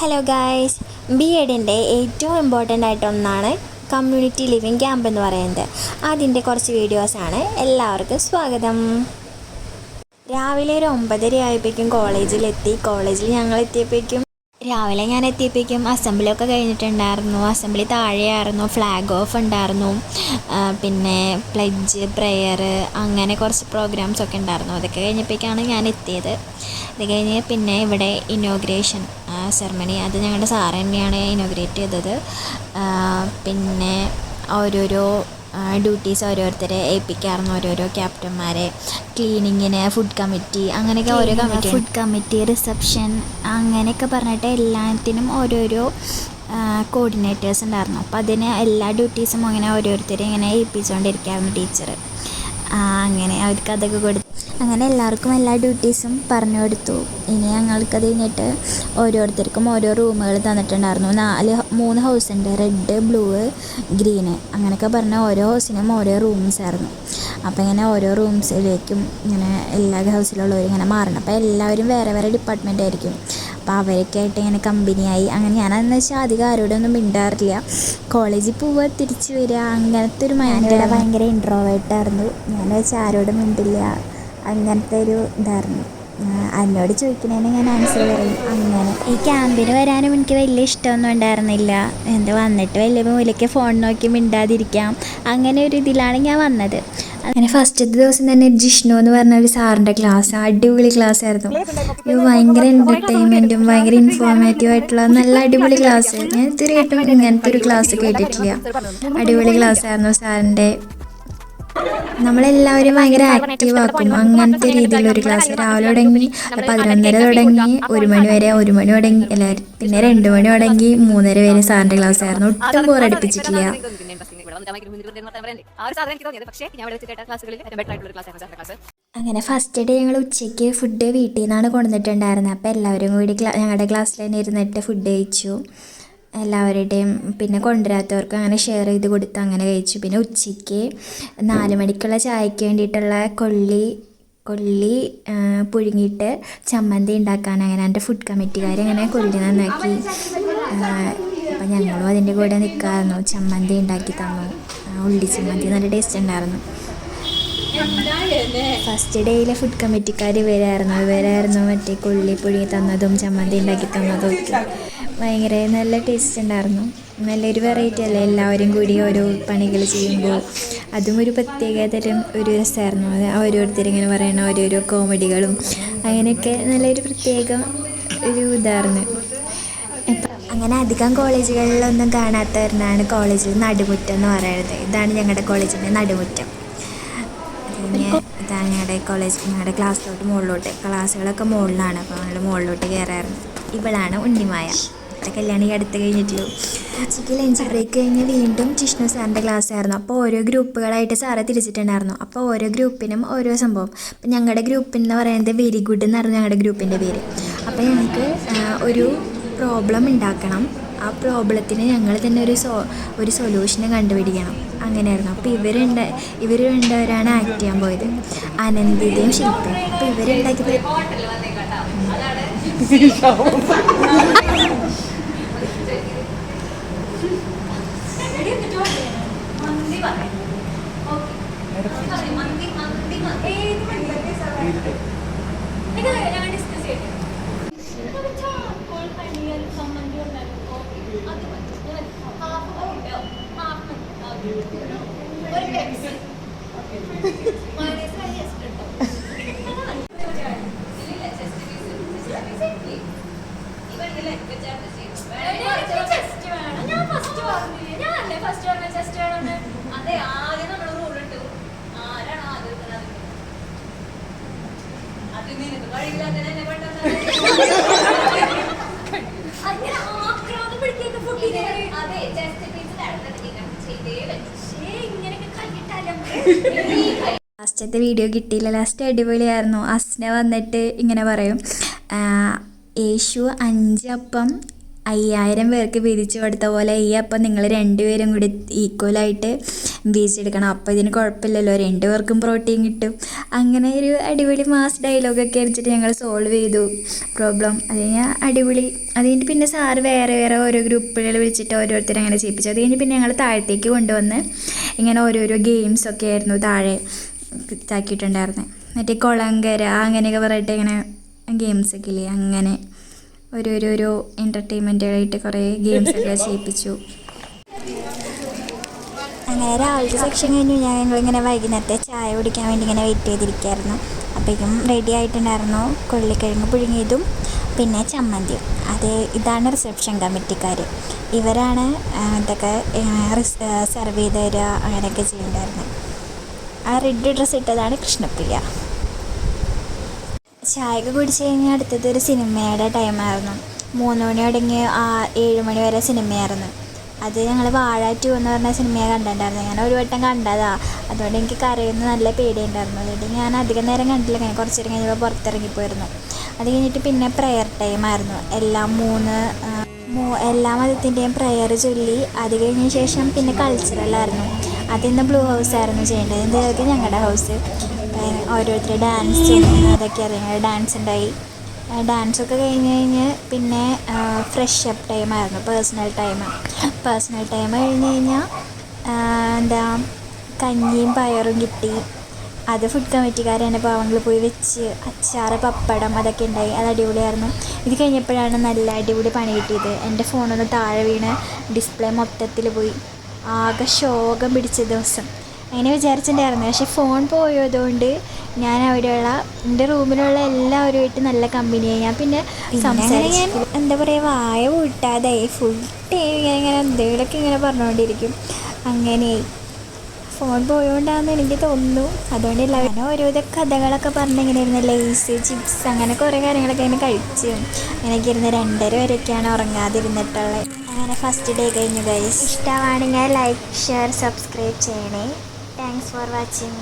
Hello guys, ബി.എഡിൻ്റെ ഏറ്റവും important ആയിട്ടൊന്നാണ് community living camp എന്ന് പറയുന്നത്. അതിൻ്റെ കുറച്ച് വീഡിയോസാണ്. എല്ലാവർക്കും സ്വാഗതം. രാവിലെ ഒരു 9:30 ആയപ്പോഴേക്കും കോളേജിൽ ഞങ്ങൾ എത്തിയപ്പോഴേക്കും രാവിലെ ഞാൻ എത്തിയപ്പോഴേക്കും അസംബ്ലിയൊക്കെ കഴിഞ്ഞിട്ടുണ്ടായിരുന്നു. അസംബ്ലി താഴെയായിരുന്നു, ഫ്ലാഗ് ഓഫ് ഉണ്ടായിരുന്നു, പിന്നെ പ്ലെഡ്ജ്, പ്രെയർ, അങ്ങനെ കുറച്ച് പ്രോഗ്രാംസൊക്കെ ഉണ്ടായിരുന്നു. അതൊക്കെ കഴിഞ്ഞപ്പോഴേക്കാണ് ഞാൻ എത്തിയത്. ഇത് കഴിഞ്ഞ് പിന്നെ ഇവിടെ ഇനോഗ്രേഷൻ സെറമണി, അത് ഞങ്ങളുടെ സാറ് തന്നെയാണ് ഇനോഗ്രേറ്റ് ചെയ്തത്. പിന്നെ ഓരോരോ ഡ്യൂട്ടീസ് ഓരോരുത്തരെ ഏൽപ്പിക്കാറുണ്ട്, ഓരോരോ ക്യാപ്റ്റന്മാരെ. ക്ലീനിങ്ങിന് ഫുഡ് കമ്മിറ്റി, അങ്ങനെയൊക്കെ ഓരോ കമ്മിറ്റി, ഫുഡ് കമ്മിറ്റി, റിസപ്ഷൻ, അങ്ങനെയൊക്കെ പറഞ്ഞിട്ട് എല്ലാത്തിനും ഓരോരോ കോർഡിനേറ്റേഴ്സ് ഉണ്ടായിരുന്നു. അപ്പോൾ അതിന് എല്ലാ ഡ്യൂട്ടീസും അങ്ങനെ ഓരോരുത്തരെ ഇങ്ങനെ ഏൽപ്പിച്ചുകൊണ്ടിരിക്കുകയായിരുന്നു ടീച്ചർ. അങ്ങനെ അവർക്ക് അതൊക്കെ കൊടുത്തു. അങ്ങനെ എല്ലാവർക്കും എല്ലാ ഡ്യൂട്ടീസും പറഞ്ഞു കൊടുത്തു. ഇനി ഞങ്ങൾക്കത് കഴിഞ്ഞിട്ട് ഓരോരുത്തർക്കും ഓരോ റൂമുകൾ തന്നിട്ടുണ്ടായിരുന്നു. 3 ഹൗസ് ഉണ്ട്, റെഡ്, ബ്ലൂ, ഗ്രീന്, അങ്ങനെയൊക്കെ പറഞ്ഞാൽ ഓരോ ഹൗസിനും ഓരോ റൂംസ് ആയിരുന്നു. അപ്പോൾ ഇങ്ങനെ ഓരോ റൂംസിലേക്കും ഇങ്ങനെ എല്ലാ ഹൗസിലുള്ളവരും ഇങ്ങനെ മാറണം. അപ്പോൾ എല്ലാവരും വേറെ വേറെ ഡിപ്പാർട്ട്മെൻ്റ് ആയിരിക്കും. അപ്പോൾ അവരൊക്കെ ആയിട്ട് ഇങ്ങനെ കമ്പനിയായി. അങ്ങനെ ഞാനെന്ന് വെച്ചാൽ അധികം ആരോടൊന്നും മിണ്ടാറില്ല. കോളേജിൽ പോവുക, തിരിച്ച് വരിക, അങ്ങനത്തെ ഒരു മൈൻഡ്. ഭയങ്കര ഇൻട്രോവേർട്ടായിരുന്നു. ഞാൻ വെച്ചാൽ ആരോടും മിണ്ടില്ല, അങ്ങനത്തെ ഒരു ഇതായിരുന്നു. എന്നോട് ചോദിക്കുന്നതിന് ഞാൻ ആൻസർ പറയും. അങ്ങനെ ഈ ക്യാമ്പിന് വരാനും എനിക്ക് വലിയ ഇഷ്ടമൊന്നും ഉണ്ടായിരുന്നില്ല. വന്നിട്ട് വലിയ മൂലയ്ക്ക് ഫോൺ നോക്കി മിണ്ടാതിരിക്കാം, അങ്ങനെ ഒരു ഇതിലാണ് ഞാൻ വന്നത്. അങ്ങനെ ഫസ്റ്റത്തെ ദിവസം തന്നെ ജിഷ്ണു എന്ന് പറഞ്ഞ ഒരു സാറിൻ്റെ ക്ലാസ്, അടിപൊളി ക്ലാസ് ആയിരുന്നു. ഭയങ്കര എൻ്റർടൈൻമെൻറ്റും ഭയങ്കര ഇൻഫോർമേറ്റീവ് ആയിട്ടുള്ള നല്ല അടിപൊളി ക്ലാസ്. ഞാൻ ഇതുവരെയായിട്ടും ഇങ്ങനത്തെ ഒരു ക്ലാസ് കേട്ടിട്ടില്ല. അടിപൊളി ക്ലാസ് ആയിരുന്നു സാറിൻ്റെ. നമ്മളെല്ലാവരും ഭയങ്കര ആക്റ്റീവ് ആക്കും, അങ്ങനത്തെ രീതിയിലൊരു ക്ലാസ്. രാവിലെ തുടങ്ങി 11:30 തുടങ്ങി 1 മണി വരെ, 1 മണി തുടങ്ങി എല്ലാവരും, പിന്നെ 2 മണി തുടങ്ങി 3:30 വരെ സാറിൻ്റെ ക്ലാസ് ആയിരുന്നു. ഒട്ടും ബോറടിപ്പിച്ചിട്ടില്ല. അങ്ങനെ ഫസ്റ്റ് ഡേ ഞങ്ങൾ ഉച്ചയ്ക്ക് ഫുഡ് വീട്ടിൽ നിന്നാണ് കൊണ്ടുവന്നിട്ടുണ്ടായിരുന്നത്. അപ്പോൾ എല്ലാവരും കൂടി ഞങ്ങളുടെ ക്ലാസ്സിൽ തന്നെ ഇരുന്നിട്ട് ഫുഡ് കഴിച്ചു. എല്ലാവരുടെയും പിന്നെ കൊണ്ടുവരാത്തവർക്ക് അങ്ങനെ ഷെയർ ചെയ്ത് കൊടുത്ത് അങ്ങനെ കഴിച്ചു. പിന്നെ ഉച്ചയ്ക്ക് 4 മണിക്കുള്ള ചായക്ക് വേണ്ടിയിട്ടുള്ള കൊള്ളി പുഴുങ്ങിയിട്ട് ചമ്മന്തി ഉണ്ടാക്കാൻ അങ്ങനെ എൻ്റെ ഫുഡ് കമ്മിറ്റിക്കാർ അങ്ങനെ കൊള്ളി നന്നാക്കി. അപ്പം ഞങ്ങളും അതിൻ്റെ കൂടെ നിൽക്കാമായിരുന്നു. ചമ്മന്തി ഉണ്ടാക്കി തന്നു, ഉള്ളി ചമ്മന്തി, നല്ല ടേസ്റ്റ് ഉണ്ടായിരുന്നു. ഫസ്റ്റ് ഡേയിലെ ഫുഡ് കമ്മിറ്റിക്കാർ ഇവരായിരുന്നു മറ്റേ കൊള്ളി പുഴുങ്ങി തന്നതും ചമ്മന്തി ഉണ്ടാക്കി തന്നതും ഒക്കെ. ഭയങ്കര നല്ല ടേസ്റ്റ് ഉണ്ടായിരുന്നു. നല്ലൊരു വെറൈറ്റി അല്ലേ, എല്ലാവരും കൂടി ഓരോ പണികൾ ചെയ്യുമ്പോൾ. അതും ഒരു പ്രത്യേകതരം ഒരു രസമായിരുന്നു. അത് ഓരോരുത്തരിങ്ങനെ പറയണ ഓരോരോ കോമഡികളും അങ്ങനെയൊക്കെ നല്ലൊരു പ്രത്യേക ഒരു ഇതായിരുന്നു. അങ്ങനെ അധികം കോളേജുകളിലൊന്നും കാണാത്തവരാണ് കോളേജിൽ നടുമുറ്റം എന്ന് പറയുന്നത്. ഇതാണ് ഞങ്ങളുടെ കോളേജിൻ്റെ നടുമുറ്റം. പിന്നെ ഇതാണ് ഞങ്ങളുടെ ക്ലാസ്സിലോട്ട് മുകളിലോട്ട്, ക്ലാസ്സുകളൊക്കെ മുകളിലാണ്. അപ്പോൾ ഞങ്ങൾ മുകളിലോട്ട് കയറാറുണ്ട്. ഇവളാണ് ഉണ്ണിമായ. കല്യാണം ഈ അടുത്ത് കഴിഞ്ഞിട്ടുള്ളൂ. ഉച്ചയ്ക്ക് ലഞ്ച് ബ്രേക്ക് കഴിഞ്ഞ് വീണ്ടും ജിഷ്ണു സാറിൻ്റെ ക്ലാസ് ആയിരുന്നു. അപ്പോൾ ഓരോ ഗ്രൂപ്പുകളായിട്ട് സാറ് തിരിച്ചിട്ടുണ്ടായിരുന്നു. അപ്പോൾ ഓരോ ഗ്രൂപ്പിനും ഓരോ സംഭവം. അപ്പം ഞങ്ങളുടെ ഗ്രൂപ്പിന് പറയുന്നത് വെരി ഗുഡ് എന്നായിരുന്നു ഞങ്ങളുടെ ഗ്രൂപ്പിൻ്റെ പേര്. അപ്പോൾ ഞങ്ങൾക്ക് ഒരു പ്രോബ്ലം ഉണ്ടാക്കണം, ആ പ്രോബ്ലത്തിന് ഞങ്ങൾ തന്നെ ഒരു സൊല്യൂഷന് കണ്ടുപിടിക്കണം, അങ്ങനെയായിരുന്നു. അപ്പോൾ ഇവർ രണ്ടുപേരാണ് ആക്ട് ചെയ്യാൻ പോയത്, അനന്തിതയും ശില്പയും. അപ്പോൾ ഇവരുണ്ടാക്കിയത് ലാസ്റ്റത്തെ വീഡിയോ കിട്ടിയില്ല. ലാസ്റ്റ് അടിപൊളിയായിരുന്നു. അസ്ന വന്നിട്ട് ഇങ്ങനെ പറയും, യേശു 5 അപ്പം 5000 പേർക്ക് വീതിച്ച് കൊടുത്ത പോലെ ഈ അപ്പം നിങ്ങൾ രണ്ടുപേരും കൂടി ഈക്വലായിട്ട് വീതിച്ചെടുക്കണം. അപ്പോൾ ഇതിന് കുഴപ്പമില്ലല്ലോ, 2 പേർക്കും പ്രോട്ടീൻ കിട്ടും. അങ്ങനെ ഒരു അടിപൊളി മാസ് ഡയലോഗൊക്കെ അടിച്ചിട്ട് ഞങ്ങൾ സോൾവ് ചെയ്തു പ്രോബ്ലം. അത് കഴിഞ്ഞാൽ അടിപൊളി. അത് കഴിഞ്ഞിട്ട് പിന്നെ സാറ് വേറെ ഓരോ ഗ്രൂപ്പുകൾ വിളിച്ചിട്ട് ഓരോരുത്തരും അങ്ങനെ ചെയ്യിപ്പിച്ചു. അത് കഴിഞ്ഞ് പിന്നെ ഞങ്ങൾ താഴത്തേക്ക് കൊണ്ടുവന്ന് ഇങ്ങനെ ഓരോരോ ഗെയിംസൊക്കെ ആയിരുന്നു താഴെ ഇതാക്കിയിട്ടുണ്ടായിരുന്നത്. മറ്റേ കുളങ്കര അങ്ങനെയൊക്കെ പറഞ്ഞിട്ട് ഇങ്ങനെ ഗെയിംസൊക്കെ ഇല്ലേ, അങ്ങനെ ഓരോരോ എൻ്റർടൈൻമെൻറ്റുകളായിട്ട് കുറേ ഗെയിംസൊക്കെ ചെയ്യിപ്പിച്ചു. അങ്ങനെ രാവിലത്തെ സെക്ഷൻ കഴിഞ്ഞു. ഞങ്ങളിങ്ങനെ വൈകുന്നേരത്തെ ചായ കുടിക്കാൻ വേണ്ടി ഇങ്ങനെ വെയിറ്റ് ചെയ്തിരിക്കുകയായിരുന്നു. അപ്പോഴേക്കും റെഡി ആയിട്ടുണ്ടായിരുന്നു കൊള്ളിക്കിഴങ്ങ് പുഴുങ്ങിയതും പിന്നെ ചമ്മന്തിയും. ഇതാണ് റിസപ്ഷൻ കമ്മിറ്റിക്കാർ. ഇവരാണ് ഇതൊക്കെ സെർവ് ചെയ്ത് തരിക, അങ്ങനെയൊക്കെ ചെയ്യുന്നുണ്ടായിരുന്നത്. ആ റെഡ് ഡ്രസ്സ് ഇട്ടതാണ് കൃഷ്ണപ്രിയ. ചായയൊക്കെ കുടിച്ച് കഴിഞ്ഞാൽ അടുത്തത് ഒരു സിനിമയുടെ ടൈമായിരുന്നു. 3 മണി തുടങ്ങി 7 മണി വരെ സിനിമയായിരുന്നു. അത് ഞങ്ങൾ വാഴ 2 എന്ന് പറഞ്ഞ സിനിമയെ കണ്ടിട്ടുണ്ടായിരുന്നു. ഞാൻ ഒരു വട്ടം കണ്ടതാണ്. അതുകൊണ്ട് എനിക്ക് കരയുന്ന നല്ല പേടിയുണ്ടായിരുന്നു. അതുകൊണ്ട് ഞാൻ അധികം നേരം കണ്ടില്ല. ഞാൻ കുറച്ച് നേരം കഴിഞ്ഞപ്പോൾ പുറത്തിറങ്ങിപ്പോയിരുന്നു. അത് കഴിഞ്ഞിട്ട് പിന്നെ പ്രെയർ ടൈമായിരുന്നു. എല്ലാ മതത്തിൻ്റെയും പ്രെയർ ചൊല്ലി. അത് കഴിഞ്ഞ ശേഷം പിന്നെ കൾച്ചറലായിരുന്നു. അതിന്ന് ബ്ലൂ ഹൗസായിരുന്നു ചെയ്യേണ്ടത്. ഇതൊക്കെ ഞങ്ങളുടെ ഹൗസ്. ഓരോരുത്തർ ഡാൻസ് അതൊക്കെ അറിയാം. ഡാൻസ് ഉണ്ടായി. ഡാൻസൊക്കെ കഴിഞ്ഞ് പിന്നെ ഫ്രഷ് അപ്പ് ടൈമായിരുന്നു. പേഴ്സണൽ ടൈം കഴിഞ്ഞ് കഴിഞ്ഞാൽ കഞ്ഞിയും പയറും കിട്ടി. അത് ഫുഡ് കമ്മിറ്റിക്കാർ തന്നെ പാവങ്ങൾ പോയി വെച്ച്, അച്ചാറ് പപ്പടം അതൊക്കെ ഉണ്ടായി. അത് അടിപൊളിയായിരുന്നു. ഇത് കഴിഞ്ഞപ്പോഴാണ് നല്ല അടിപൊളി പണി കിട്ടിയത്. എൻ്റെ ഫോണൊന്ന് താഴെ വീണ് ഡിസ്പ്ലേ മൊത്തത്തിൽ പോയി. ആകെ ശോകം പിടിച്ച ദിവസം അങ്ങനെ വിചാരിച്ചിട്ടുണ്ടായിരുന്നു. പക്ഷെ ഫോൺ പോയതുകൊണ്ട് ഞാൻ അവിടെയുള്ള എൻ്റെ റൂമിലുള്ള എല്ലാവരുമായിട്ട് നല്ല കമ്പനിയായി. ഞാൻ പിന്നെ സംസാരിച്ച് എന്താ പറയുക, വായ കൂട്ടാതെ ഫുൾ ടൈം ഇങ്ങനെ എന്തെങ്കിലുമൊക്കെ ഇങ്ങനെ പറഞ്ഞുകൊണ്ടിരിക്കും. അങ്ങനെയായി. ഫോൺ പോയോണ്ടാണെന്ന് എനിക്ക് തോന്നുന്നു. അതുകൊണ്ട് എല്ലാവരും ഓരോരോ കഥകളൊക്കെ പറഞ്ഞ് ഇങ്ങനെ ഇരുന്ന് ലേസ് ചിപ്സ് അങ്ങനെ കുറേ കാര്യങ്ങളൊക്കെ ഇങ്ങനെ കഴിച്ചു. അങ്ങനെയൊക്കെ ഇരുന്ന് 2:30 വരെയൊക്കെയാണ് ഉറങ്ങാതിരുന്നിട്ടുള്ളത്. അങ്ങനെ ഫസ്റ്റ് ഡേ കഴിഞ്ഞു ഗൈസ്. ഇഷ്ടമാണെങ്കിൽ ലൈക്ക്, ഷെയർ, സബ്സ്ക്രൈബ് ചെയ്യണേ. Thanks for watching.